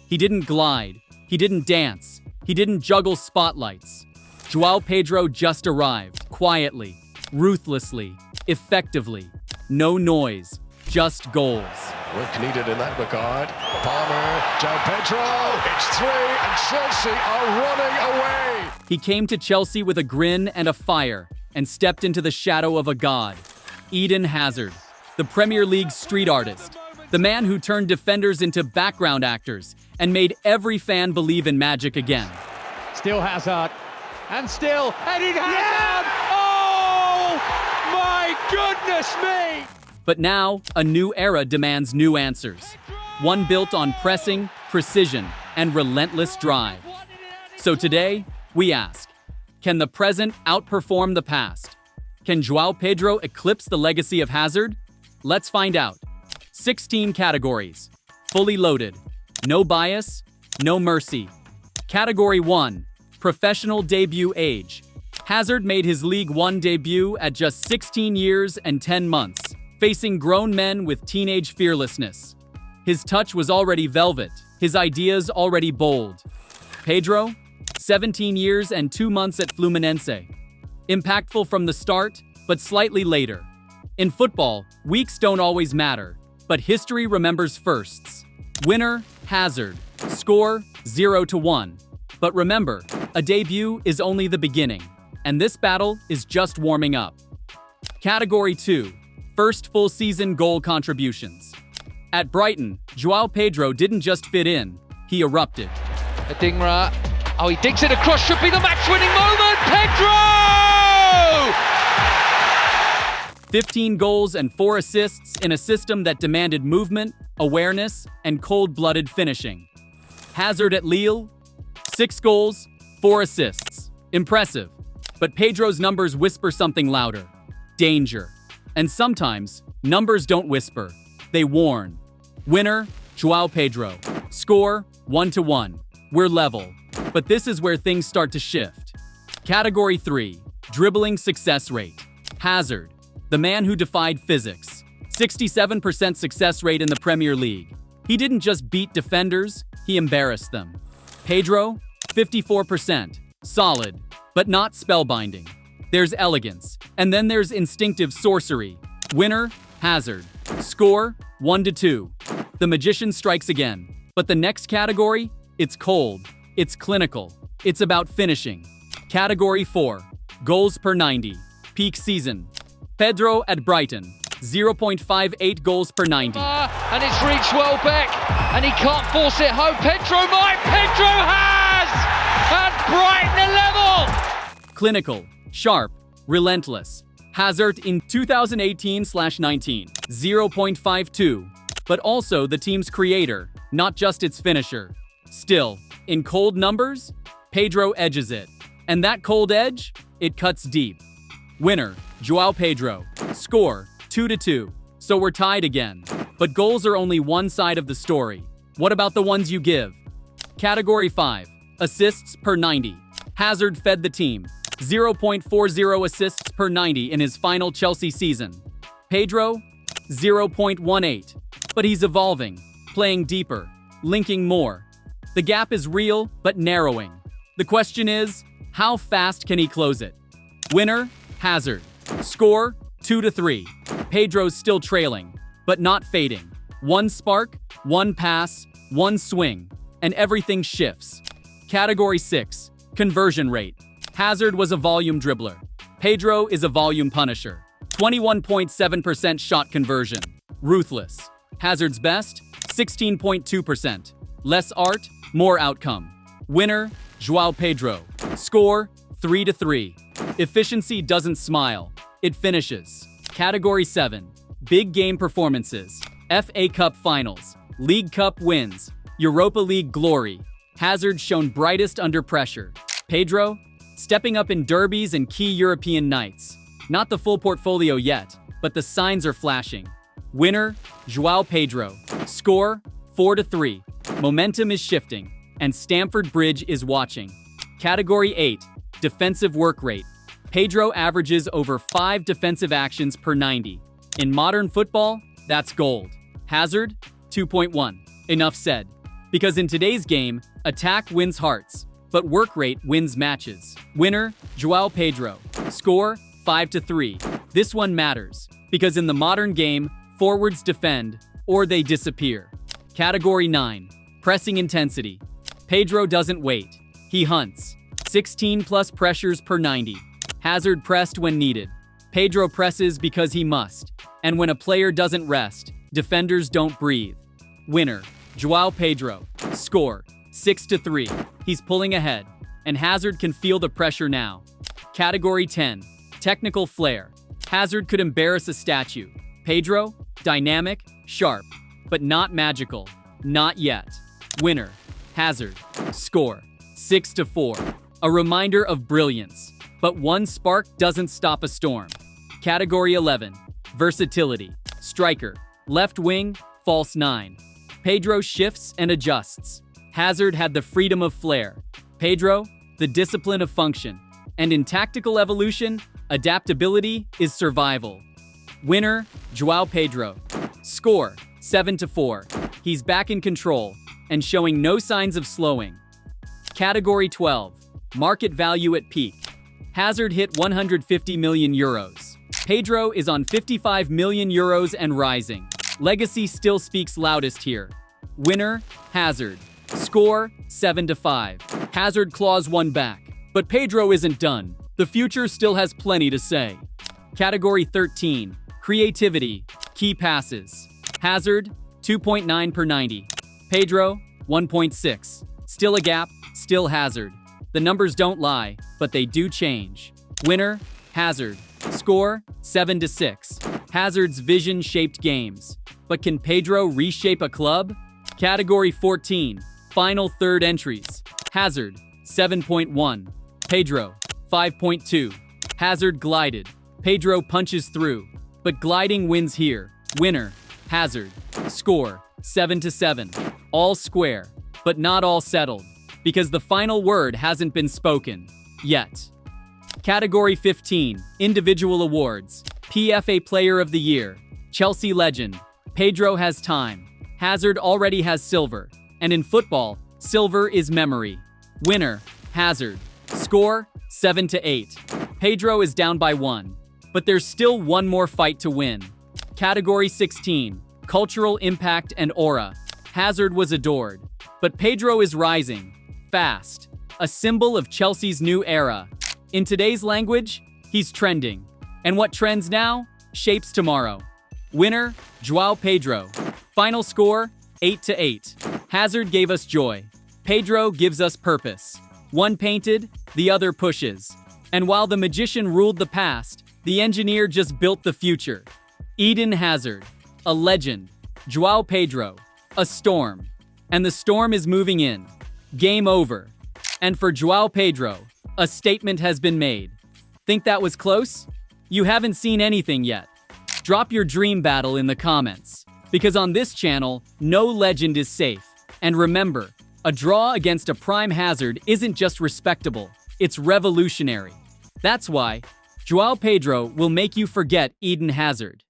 He didn't glide. He didn't dance. He didn't juggle spotlights. Joao Pedro just arrived, quietly, ruthlessly, effectively. No noise, just goals. Work needed in that regard. Palmer, Joao Pedro, it's 3 and Chelsea are running away. He came to Chelsea with a grin and a fire and stepped into the shadow of a god. Eden Hazard, the Premier League's street artist, the man who turned defenders into background actors and made every fan believe in magic again. Still Hazard, and still Eden Hazard! Yeah! Oh, my goodness me! But now, a new era demands new answers. One built on pressing, precision, and relentless drive. So today, we ask, can the present outperform the past? Can Joao Pedro eclipse the legacy of Hazard? Let's find out. 16 categories, fully loaded, no bias, no mercy. Category 1, professional debut age. Hazard made his League One debut at just 16 years and 10 months, facing grown men with teenage fearlessness. His touch was already velvet, his ideas already bold. Pedro, 17 years and 2 months at Fluminense. Impactful from the start, but slightly later. In football, weeks don't always matter, but history remembers firsts. Winner, Hazard. Score, 0-1. But remember, a debut is only the beginning, and this battle is just warming up. Category 2, first full season goal contributions. At Brighton, Joao Pedro didn't just fit in, he erupted. Adingra, he digs it across, should be the match-winning moment, Pedro! 15 goals and 4 assists in a system that demanded movement, awareness, and cold-blooded finishing. Hazard at Lille, 6 goals, 4 assists. Impressive. But Pedro's numbers whisper something louder. Danger. And sometimes, numbers don't whisper. They warn. Winner, Joao Pedro. Score, 1-1. We're level. But this is where things start to shift. Category 3, dribbling success rate. Hazard, the man who defied physics. 67% success rate in the Premier League. He didn't just beat defenders, he embarrassed them. Pedro, 54%. Solid, but not spellbinding. There's elegance, and then there's instinctive sorcery. Winner, Hazard. Score, 1-2. The magician strikes again. But the next category? It's cold. It's clinical. It's about finishing. Category 4, goals per 90. Peak season. Pedro at Brighton, 0.58 goals per 90. And it's reached Welbeck, and he can't force it home. Pedro might, Pedro has! And Brighton are level! Clinical, sharp, relentless. Hazard in 2018/19, 0.52. But also the team's creator, not just its finisher. Still, in cold numbers, Pedro edges it. And that cold edge, it cuts deep. Winner, Joao Pedro. Score, 2-2. So we're tied again. But goals are only one side of the story. What about the ones you give? Category 5, assists per 90. Hazard fed the team. 0.40 assists per 90 in his final Chelsea season. Pedro, 0.18. But he's evolving, playing deeper, linking more. The gap is real, but narrowing. The question is, how fast can he close it? Winner, Hazard. Score, 2-3. Pedro's still trailing, but not fading. One spark, one pass, one swing, and everything shifts. Category 6, conversion rate. Hazard was a volume dribbler. Pedro is a volume punisher. 21.7% shot conversion. Ruthless. Hazard's best, 16.2%. Less art, more outcome. Winner, Joao Pedro. Score, 3-3. Efficiency doesn't smile, it finishes. Category 7, big game performances. FA Cup finals, League Cup wins, Europa League glory. Hazard shown brightest under pressure. Pedro, stepping up in derbies and key European nights. Not the full portfolio yet, but the signs are flashing. Winner, Joao Pedro. Score, 4-3. Momentum is shifting, and Stamford Bridge is watching. Category 8, defensive work rate. Pedro averages over 5 defensive actions per 90. In modern football, that's gold. Hazard, 2.1. Enough said. Because in today's game, attack wins hearts, but work rate wins matches. Winner, Joao Pedro. Score, 5-3. This one matters, because in the modern game, forwards defend, or they disappear. Category 9. Pressing intensity. Pedro doesn't wait. He hunts. 16 plus pressures per 90. Hazard pressed when needed. Pedro presses because he must. And when a player doesn't rest, defenders don't breathe. Winner, Joao Pedro. Score, 6-3. He's pulling ahead, and Hazard can feel the pressure now. Category 10. Technical flair. Hazard could embarrass a statue. Pedro, dynamic, sharp, but not magical. Not yet. Winner, Hazard. Score, 6-4. A reminder of brilliance, but one spark doesn't stop a storm. Category 11. Versatility. Striker. Left wing, false 9. Pedro shifts and adjusts. Hazard had the freedom of flair. Pedro, the discipline of function. And in tactical evolution, adaptability is survival. Winner, Joao Pedro. Score, 7-4. He's back in control and showing no signs of slowing. Category 12. Market value at peak. Hazard hit 150 million euros. Pedro is on 55 million euros and rising. Legacy still speaks loudest here. Winner, Hazard. Score, 7-5. Hazard claws one back, but Pedro isn't done. The future still has plenty to say. Category 13. Creativity. Key passes. Hazard, 2.9 per 90. Pedro, 1.6. Still a gap, still Hazard. The numbers don't lie, but they do change. Winner, Hazard. Score, 7-6. Hazard's vision shaped games. But can Pedro reshape a club? Category 14. Final third entries. Hazard, 7.1. Pedro, 5.2. Hazard glided. Pedro punches through. But gliding wins here. Winner, Hazard. Score, 7-7. All square, but not all settled. Because the final word hasn't been spoken. Yet. Category 15. Individual awards. PFA Player of the Year. Chelsea legend. Pedro has time. Hazard already has silver. And in football, silver is memory. Winner, Hazard. Score, 7-8. Pedro is down by 1. But there's still one more fight to win. Category 16. Cultural impact and aura. Hazard was adored. But Pedro is rising. Fast. A symbol of Chelsea's new era. In today's language, he's trending. And what trends now, shapes tomorrow. Winner, Joao Pedro. Final score, 8-8. Hazard gave us joy. Pedro gives us purpose. One painted, the other pushes. And while the magician ruled the past, the engineer just built the future. Eden Hazard, a legend. Joao Pedro, a storm. And the storm is moving in. Game over. And for Joao Pedro, a statement has been made. Think that was close? You haven't seen anything yet. Drop your dream battle in the comments. Because on this channel, no legend is safe. And remember, a draw against a prime Hazard isn't just respectable, it's revolutionary. That's why Joao Pedro will make you forget Eden Hazard.